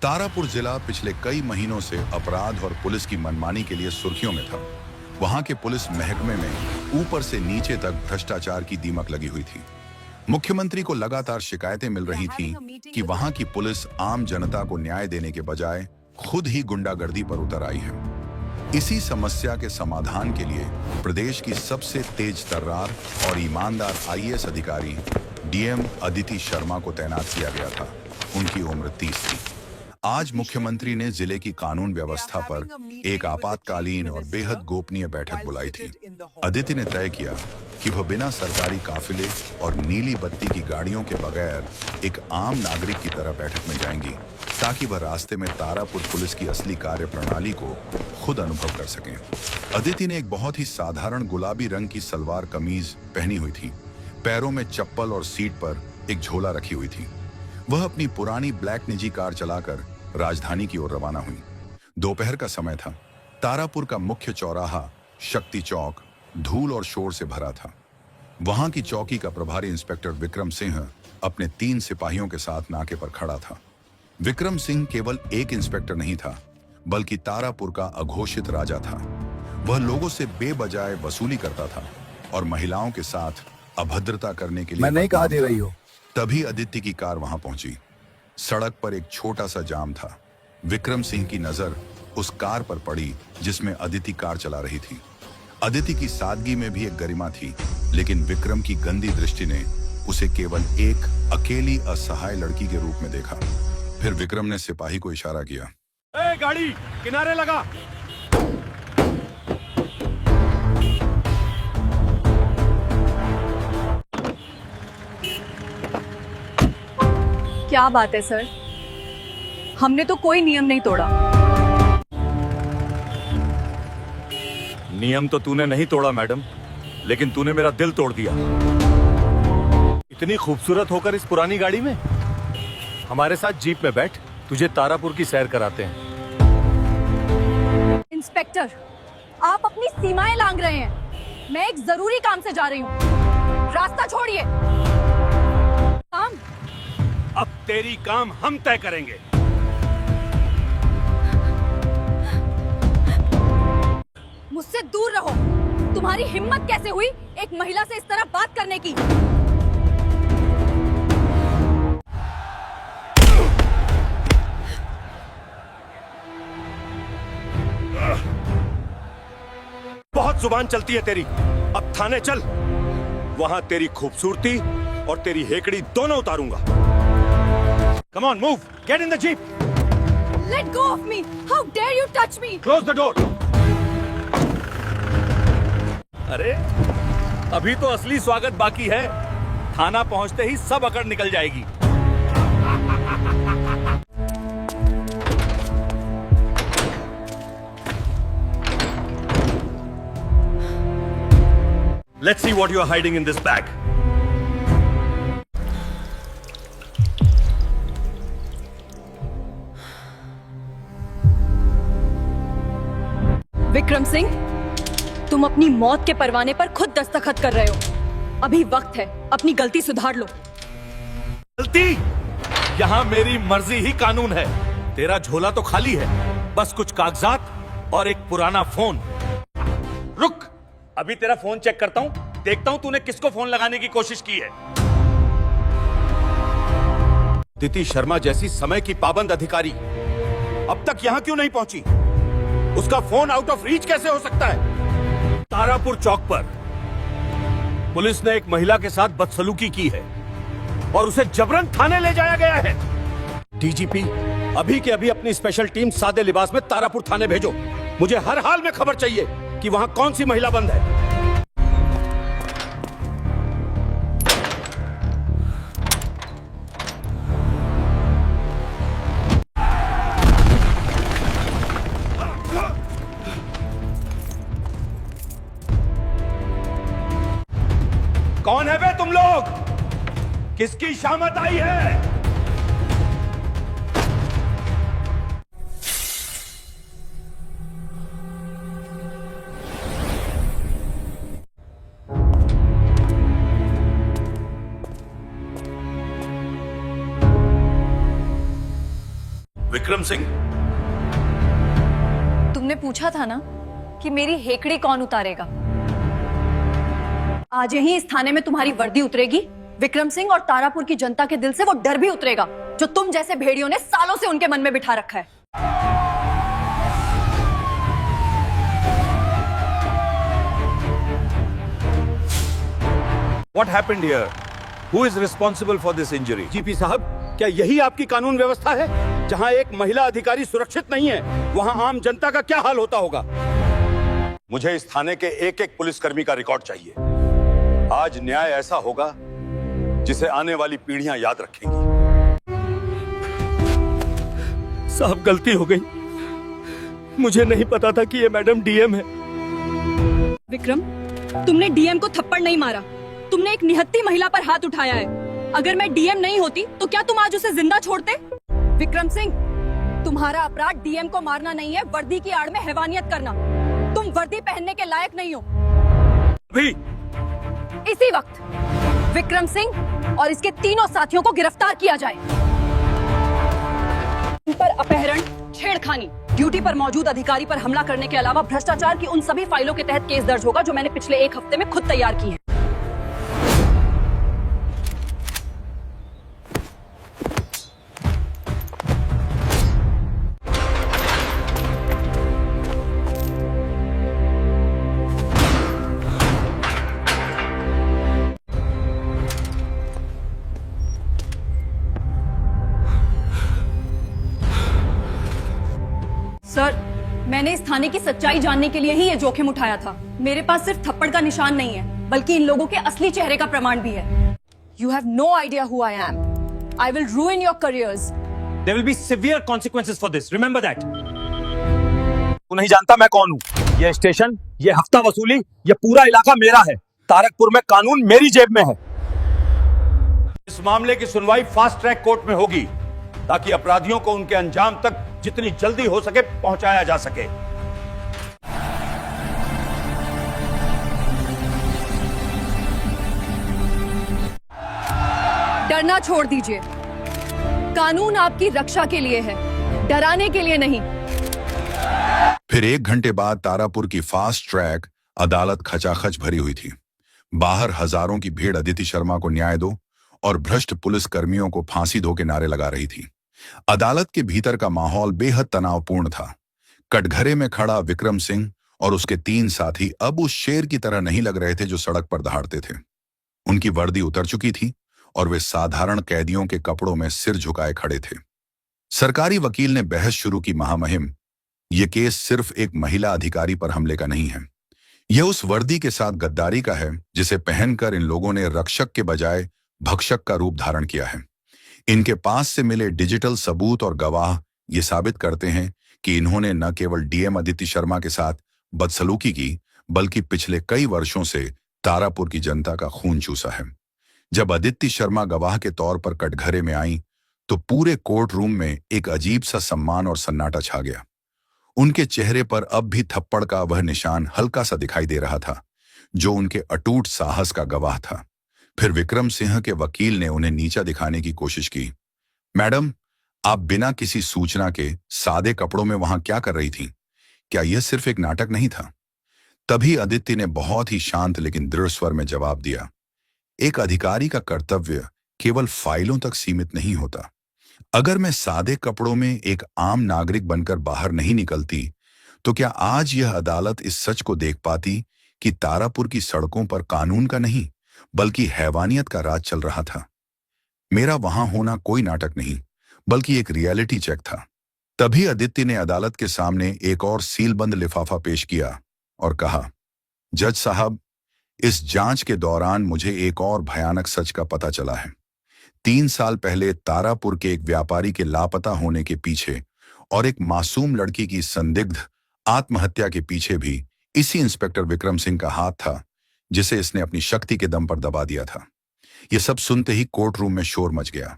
तारापुर जिला पिछले कई महीनों से अपराध और पुलिस की मनमानी के लिए सुर्खियों में था। वहां के पुलिस महकमे में ऊपर से नीचे तक भ्रष्टाचार की दीमक लगी हुई थी। मुख्यमंत्री को लगातार शिकायतें मिल रही थीं कि वहां की पुलिस आम जनता को न्याय देने के बजाय खुद ही गुंडागर्दी पर उतर आई है। इसी समस्या के समाधान के लिए प्रदेश की सबसे तेज तर्रार और ईमानदार आईएएस अधिकारी डीएम अदिति शर्मा को तैनात किया गया था। उनकी उम्र 30 थी। आज मुख्यमंत्री ने जिले की कानून व्यवस्था पर एक आपातकालीन और बेहद गोपनीय बैठक बुलाई थी। अदिति ने तय किया कि वह बिना सरकारी काफिले और नीली बत्ती की गाड़ियों के बगैर एक आम नागरिक की तरह बैठक में जाएंगी, ताकि वह रास्ते में तारापुर पुलिस की असली कार्य प्रणाली को खुद अनुभव कर सकें। अदिति ने एक बहुत ही साधारण गुलाबी रंग की सलवार कमीज पहनी हुई थी। पैरों में चप्पल और सीट पर एक झोला रखी हुई थी। वह अपनी पुरानी ब्लैक निजी कार चलाकर राजधानी की ओर रवाना हुई। दोपहर का समय था। तारापुर का मुख्य चौराहा शक्ति चौक धूल और शोर से भरा था। वहां की चौकी का प्रभारी इंस्पेक्टर विक्रम सिंह अपने 3 सिपाहियों के साथ नाके पर खड़ा था। विक्रम सिंह केवल एक इंस्पेक्टर नहीं था, बल्कि तारापुर का अघोषित राजा था। वह लोगों से बेबजाय वसूली करता था और महिलाओं के साथ अभद्रता करने के लिए मैं नहीं कहा दे रही हो। तभी अदिति की कार वहां पहुंची। सड़क पर एक छोटा सा जाम था। विक्रम सिंह की नजर उस कार पर पड़ी जिसमें अदिति कार चला रही थी। अदिति की सादगी में भी एक गरिमा थी, लेकिन विक्रम की गंदी दृष्टि ने उसे केवल एक अकेली असहाय लड़की के रूप में देखा। फिर विक्रम ने सिपाही को इशारा किया। ए, गाड़ी किनारे लगा। क्या बात है सर, हमने तो कोई नियम नहीं तोड़ा। नियम तो तूने नहीं तोड़ा मैडम, लेकिन तूने मेरा दिल तोड़ दिया। इतनी खूबसूरत होकर इस पुरानी गाड़ी में हमारे साथ जीप में बैठ, तुझे तारापुर की सैर कराते हैं। इंस्पेक्टर, आप अपनी सीमाएं लांघ रहे हैं। मैं एक जरूरी काम से जा रही हूँ, रास्ता छोड़िए। काम अब तेरी काम हम तय करेंगे। मुझसे दूर रहो। तुम्हारी हिम्मत कैसे हुई एक महिला से इस तरह बात करने की? बहुत जुबान चलती है तेरी। अब थाने चल, वहां तेरी खूबसूरती और तेरी हेकड़ी दोनों उतारूंगा। Come on, move. Get in the jeep. Let go of me. How dare you touch me? Close the door. अरे, अभी तो असली स्वागत बाकी है। थाना पहुंचते ही सब अकड़ निकल जाएगी। Let's see what you are hiding in this bag. Vikram Singh, तुम अपनी मौत के परवाने पर खुद दस्तखत कर रहे हो। अभी वक्त है, अपनी गलती सुधार लो। गलती? यहाँ मेरी मर्जी ही कानून है। तेरा झोला तो खाली है, बस कुछ कागजात और एक पुराना फोन। रुक, अभी तेरा फोन चेक करता हूँ, देखता हूँ तूने किसको फोन लगाने की कोशिश की है। अदिति शर्मा जैसी समय की पाबंद अधिकारी अब तक यहाँ क्यों नहीं पहुंची? उसका फोन आउट ऑफ रीच कैसे हो सकता है? तारापुर चौक पर पुलिस ने एक महिला के साथ बदसलूकी की है और उसे जबरन थाने ले जाया गया है। डीजीपी, अभी के अभी अपनी स्पेशल टीम सादे लिबास में तारापुर थाने भेजो। मुझे हर हाल में खबर चाहिए कि वहां कौन सी महिला बंद है। कौन है बे तुम लोग? किसकी शामत आई है? विक्रम सिंह। तुमने पूछा था ना कि मेरी हेकड़ी कौन उतारेगा। आज ही इस थाने में तुम्हारी वर्दी उतरेगी। विक्रम सिंह और तारापुर की जनता के दिल से वो डर भी उतरेगा जो तुम जैसे भेड़ियों ने सालों से उनके मन में बिठा रखा है। What happened here? Who is responsible for this injury? GP साहब, क्या यही आपकी कानून व्यवस्था है? जहां एक महिला अधिकारी सुरक्षित नहीं है, वहां आम जनता का क्या हाल होता होगा? मुझे इस थाने के एक एक पुलिसकर्मी का रिकॉर्ड चाहिए। आज न्याय ऐसा होगा जिसे आने वाली पीढ़ियां याद रखेंगी। साहब, गलती हो गई। मुझे नहीं पता था कि ये मैडम डीएम है। विक्रम, तुमने डीएम को थप्पड़ नहीं मारा, तुमने एक निहत्थी महिला पर हाथ उठाया है। अगर मैं डीएम नहीं होती तो क्या तुम आज उसे जिंदा छोड़ते? विक्रम सिंह, तुम्हारा अपराध डीएम को मारना नहीं है, वर्दी की आड़ में हैवानियत करना। तुम वर्दी पहनने के लायक नहीं हो। अभी इसी वक्त विक्रम सिंह और इसके तीनों साथियों को गिरफ्तार किया जाए। इन पर अपहरण, छेड़खानी, ड्यूटी पर मौजूद अधिकारी पर हमला करने के अलावा भ्रष्टाचार की उन सभी फाइलों के तहत केस दर्ज होगा जो मैंने पिछले एक हफ्ते में खुद तैयार की है। सर, मैंने इस थाने की सच्चाई जानने के लिए ही ये जोखिम उठाया था। मेरे पास सिर्फ थप्पड़ का निशान नहीं है, बल्कि इन लोगों के असली चेहरे का प्रमाण भी है। You have no idea who I am. I will ruin your careers. There will be severe consequences for this. Remember that. तू नहीं जानता मैं कौन हूँ। ये स्टेशन, ये हफ्ता वसूली, ये पूरा इलाका मेरा है। तारकपुर में कानून मेरी जेब में है। इस मामले की सुनवाई फास्ट ट्रैक कोर्ट में होगी ताकि अपराधियों को उनके अंजाम तक जितनी जल्दी हो सके पहुंचाया जा सके। डरना छोड़ दीजिए। कानून आपकी रक्षा के लिए है, डराने के लिए नहीं। फिर 1 घंटे बाद तारापुर की फास्ट ट्रैक अदालत खचाखच भरी हुई थी। बाहर हजारों की भीड़ अदिति शर्मा को न्याय दो और भ्रष्ट पुलिस कर्मियों को फांसी दो के नारे लगा रही थी। अदालत के भीतर का माहौल बेहद तनावपूर्ण था। कटघरे में खड़ा विक्रम सिंह और उसके 3 साथी अब उस शेर की तरह नहीं लग रहे थे जो सड़क पर दहाड़ते थे। उनकी वर्दी उतर चुकी थी और वे साधारण कैदियों के कपड़ों में सिर झुकाए खड़े थे। सरकारी वकील ने बहस शुरू की। महामहिम, यह केस सिर्फ एक महिला अधिकारी पर हमले का नहीं है। यह उस वर्दी के साथ गद्दारी का है जिसे पहनकर इन लोगों ने रक्षक के बजाय भक्षक का रूप धारण किया है। इनके पास से मिले डिजिटल सबूत और गवाह ये साबित करते हैं कि इन्होंने न केवल डीएम अदिति शर्मा के साथ बदसलूकी की, बल्कि पिछले कई वर्षों से तारापुर की जनता का खून चूसा है। जब अदिति शर्मा गवाह के तौर पर कटघरे में आई तो पूरे कोर्ट रूम में एक अजीब सा सम्मान और सन्नाटा छा गया। उनके चेहरे पर अब भी थप्पड़ का वह निशान हल्का सा दिखाई दे रहा था जो उनके अटूट साहस का गवाह था। फिर विक्रम सिंह के वकील ने उन्हें नीचा दिखाने की कोशिश की। मैडम, आप बिना किसी सूचना के सादे कपड़ों में वहां क्या कर रही थीं? क्या यह सिर्फ एक नाटक नहीं था? तभी अदिति ने बहुत ही शांत लेकिन दृढ़ स्वर में जवाब दिया, एक अधिकारी का कर्तव्य केवल फाइलों तक सीमित नहीं होता। अगर मैं सादे कपड़ों में एक आम नागरिक बनकर बाहर नहीं निकलती तो क्या आज यह अदालत इस सच को देख पाती कि तारापुर की सड़कों पर कानून का नहीं बल्कि हैवानियत का राज चल रहा था। मेरा वहां होना कोई नाटक नहीं बल्कि एक रियलिटी चेक था। तभी अदिति ने अदालत के सामने एक और सीलबंद लिफाफा पेश किया और कहा, जज साहब, इस जांच के दौरान मुझे एक और भयानक सच का पता चला है। 3 साल पहले तारापुर के एक व्यापारी के लापता होने के पीछे और एक मासूम लड़की की संदिग्ध आत्महत्या के पीछे भी इसी इंस्पेक्टर विक्रम सिंह का हाथ था जिसे इसने अपनी शक्ति के दम पर दबा दिया था। यह सब सुनते ही कोर्ट रूम में शोर मच गया।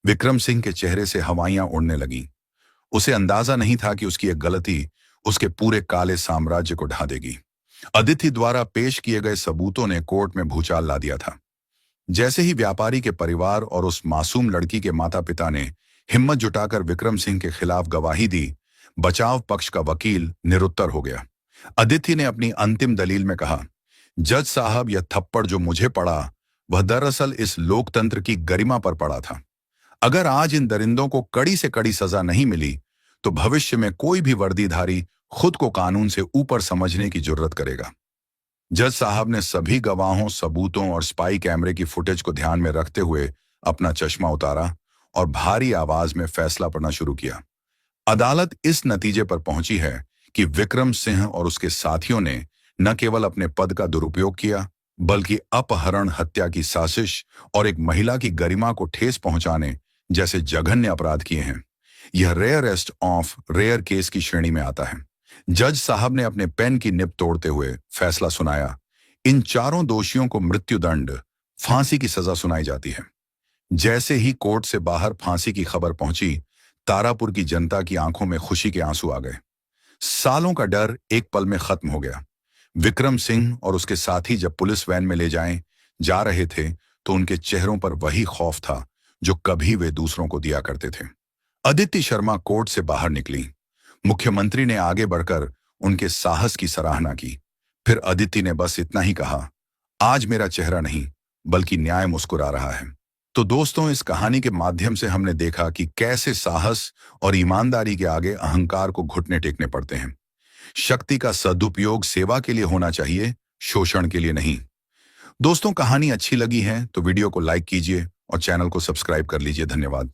विक्रम सिंह के चेहरे से हवाइयां उड़ने लगीं। उसे अंदाजा नहीं था कि उसकी एक गलती उसके पूरे काले साम्राज्य को ढा देगी। अदिति द्वारा पेश किए गए सबूतों ने कोर्ट में भूचाल ला दिया था। जैसे ही व्यापारी के परिवार और उस मासूम लड़की के माता पिता ने हिम्मत जुटाकर विक्रम सिंह के खिलाफ गवाही दी। बचाव पक्ष का वकील निरुत्तर हो गया। अदिति ने अपनी अंतिम दलील में कहा, जज साहब, यह थप्पड़ जो मुझे पड़ा वह दरअसल इस लोकतंत्र की गरिमा पर पड़ा था। अगर आज इन दरिंदों को कड़ी से कड़ी सजा नहीं मिली तो भविष्य में कोई भी वर्दीधारी खुद को कानून से ऊपर समझने की जुर्रत करेगा। जज साहब ने सभी गवाहों, सबूतों और स्पाई कैमरे की फुटेज को ध्यान में रखते हुए अपना चश्मा उतारा और भारी आवाज में फैसला पढ़ना शुरू किया। अदालत इस नतीजे पर पहुंची है कि विक्रम सिंह और उसके साथियों ने न केवल अपने पद का दुरुपयोग किया, बल्कि अपहरण, हत्या की साजिश और एक महिला की गरिमा को ठेस पहुंचाने जैसे जघन्य अपराध किए हैं। यह रेयरेस्ट ऑफ रेयर केस की श्रेणी में आता है। जज साहब ने अपने पेन की निब तोड़ते हुए फैसला सुनाया। इन चारों दोषियों को मृत्युदंड, फांसी की सजा सुनाई जाती है। जैसे ही कोर्ट से बाहर फांसी की खबर पहुंची, तारापुर की जनता की आंखों में खुशी के आंसू आ गए। सालों का डर एक पल में खत्म हो गया। विक्रम सिंह और उसके साथी जब पुलिस वैन में ले जा रहे थे तो उनके चेहरों पर वही खौफ था जो कभी वे दूसरों को दिया करते थे। अदिति शर्मा कोर्ट से बाहर निकली। मुख्यमंत्री ने आगे बढ़कर उनके साहस की सराहना की। फिर अदिति ने बस इतना ही कहा, आज मेरा चेहरा नहीं बल्कि न्याय मुस्कुरा रहा है। तो दोस्तों, इस कहानी के माध्यम से हमने देखा कि कैसे साहस और ईमानदारी के आगे अहंकार को घुटने टेकने पड़ते हैं। शक्ति का सदुपयोग सेवा के लिए होना चाहिए, शोषण के लिए नहीं। दोस्तों, कहानी अच्छी लगी है तो वीडियो को लाइक कीजिए और चैनल को सब्सक्राइब कर लीजिए। धन्यवाद।